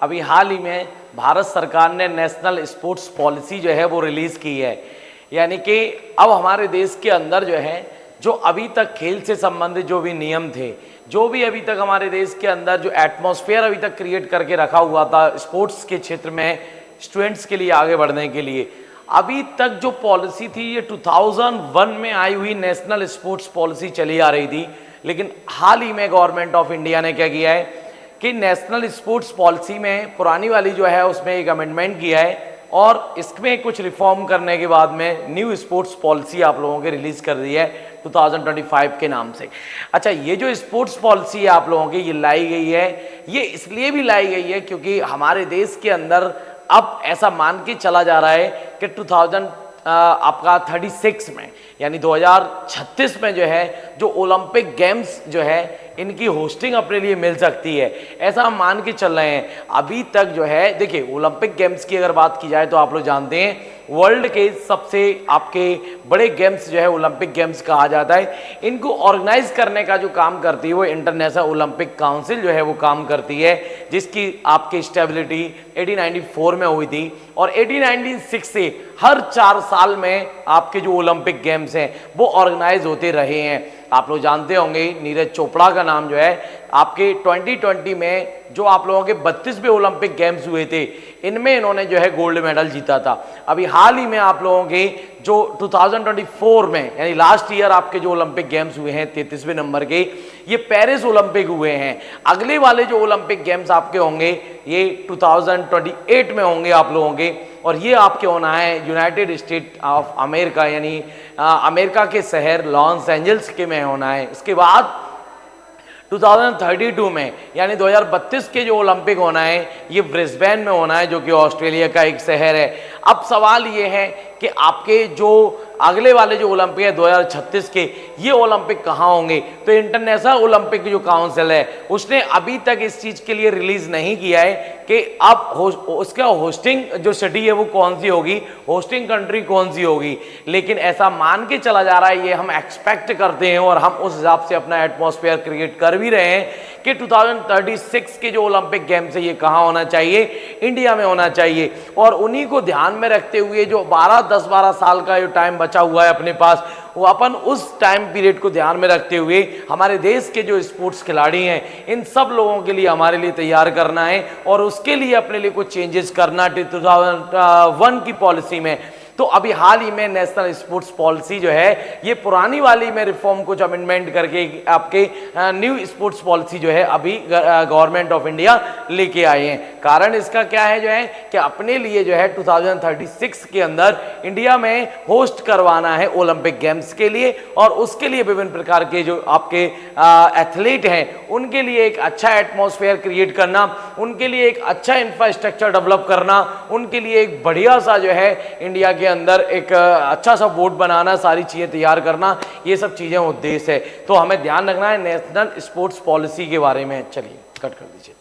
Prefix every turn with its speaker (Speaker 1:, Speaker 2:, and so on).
Speaker 1: अभी हाल ही में भारत सरकार ने नेशनल स्पोर्ट्स पॉलिसी जो है वो रिलीज़ की है। यानी कि अब हमारे देश के अंदर जो है, जो अभी तक खेल से संबंधित जो भी नियम थे, जो भी अभी तक हमारे देश के अंदर जो एटमॉस्फेयर अभी तक क्रिएट करके रखा हुआ था स्पोर्ट्स के क्षेत्र में स्टूडेंट्स के लिए आगे बढ़ने के लिए, अभी तक जो पॉलिसी थी ये 2001 में आई हुई नेशनल स्पोर्ट्स पॉलिसी चली आ रही थी। लेकिन हाल ही में गवर्नमेंट ऑफ इंडिया ने क्या किया है कि नेशनल स्पोर्ट्स पॉलिसी में पुरानी वाली जो है उसमें एक अमेंडमेंट किया है और इसमें कुछ रिफॉर्म करने के बाद में न्यू स्पोर्ट्स पॉलिसी आप लोगों के रिलीज कर दी है 2025 के नाम से। अच्छा, ये जो स्पोर्ट्स पॉलिसी है आप लोगों की ये लाई गई है, ये इसलिए भी लाई गई है क्योंकि हमारे देश के अंदर अब ऐसा मान के चला जा रहा है कि 2036 में यानी 2036 में जो है जो ओलंपिक गेम्स जो है इनकी होस्टिंग अपने लिए मिल सकती है, ऐसा हम मान के चल रहे हैं। अभी तक जो है देखिए, ओलंपिक गेम्स की अगर बात की जाए तो आप लोग जानते हैं वर्ल्ड के सबसे आपके बड़े गेम्स जो है ओलंपिक गेम्स कहा जाता है। इनको ऑर्गेनाइज करने का जो काम करती है वो इंटरनेशनल ओलंपिक काउंसिल जो है वो काम करती है, जिसकी आपकी स्टेबिलिटी 1894 में हुई थी और 1896 से हर 4 साल में आपके जो ओलंपिक गेम्स हैं वो ऑर्गेनाइज होते रहे हैं। आप लोग जानते होंगे नीरज चोपड़ा का नाम जो है आपके 2020 में जो आप लोगों के 32वें ओलंपिक गेम्स हुए थे, इनमें इन्होंने जो है गोल्ड मेडल जीता था। अभी हाल ही में आप लोगों के जो 2024 में यानी लास्ट ईयर आपके जो ओलंपिक गेम्स हुए हैं 33वें नंबर के, ये पेरिस ओलंपिक हुए हैं। अगले वाले जो ओलंपिक गेम्स आपके होंगे ये 2028 में होंगे आप लोगों के, और ये आपके होना है यूनाइटेड स्टेट ऑफ अमेरिका यानी अमेरिका के शहर लॉस एंजल्स के में होना है। इसके बाद 2032 में यानी 2032 के जो ओलंपिक होना है ये ब्रिस्बेन में होना है, जो कि ऑस्ट्रेलिया का एक शहर है। अब सवाल ये है कि आपके जो अगले वाले जो ओलंपिक है 2036 के, ये ओलंपिक कहाँ होंगे? तो इंटरनेशनल ओलंपिक जो काउंसिल है उसने अभी तक इस चीज़ के लिए रिलीज नहीं किया है कि अब उसका होस्टिंग जो सिटी है वो कौन सी होगी, होस्टिंग कंट्री कौन सी होगी। लेकिन ऐसा मान के चला जा रहा है, ये हम एक्सपेक्ट करते हैं और हम उस हिसाब से अपना एटमॉस्फेयर क्रिएट कर भी रहे हैं कि 2036 के जो ओलंपिक गेम्स है ये कहाँ होना चाहिए, इंडिया में होना चाहिए। और उन्हीं को ध्यान में रखते हुए जो 10-12 साल का जो टाइम बचा हुआ है अपने पास, वो अपन उस टाइम पीरियड को ध्यान में रखते हुए हमारे देश के जो स्पोर्ट्स खिलाड़ी हैं इन सब लोगों के लिए हमारे लिए तैयार करना है और उसके लिए अपने लिए कुछ चेंजेस करना 2001 की पॉलिसी में। तो अभी हाल ही में नेशनल स्पोर्ट्स पॉलिसी जो है ये पुरानी वाली में रिफॉर्म कुछ अमेंडमेंट करके आपके न्यू स्पोर्ट्स पॉलिसी जो है अभी गवर्नमेंट ऑफ इंडिया लेके आए हैं। कारण इसका क्या है जो है कि अपने लिए जो है 2036 के अंदर इंडिया में होस्ट करवाना है ओलंपिक गेम्स के लिए, और उसके लिए विभिन्न प्रकार के जो आपके एथलीट हैं उनके लिए एक अच्छा एटमॉस्फेयर क्रिएट करना, उनके लिए एक अच्छा इंफ्रास्ट्रक्चर डेवलप करना, उनके लिए एक बढ़िया सा जो है इंडिया के अंदर एक अच्छा सा बोर्ड बनाना, सारी चीजें तैयार करना, ये सब चीजें उद्देश्य है। तो हमें ध्यान रखना है नेशनल स्पोर्ट्स पॉलिसी के बारे में। चलिए कट कर दीजिए।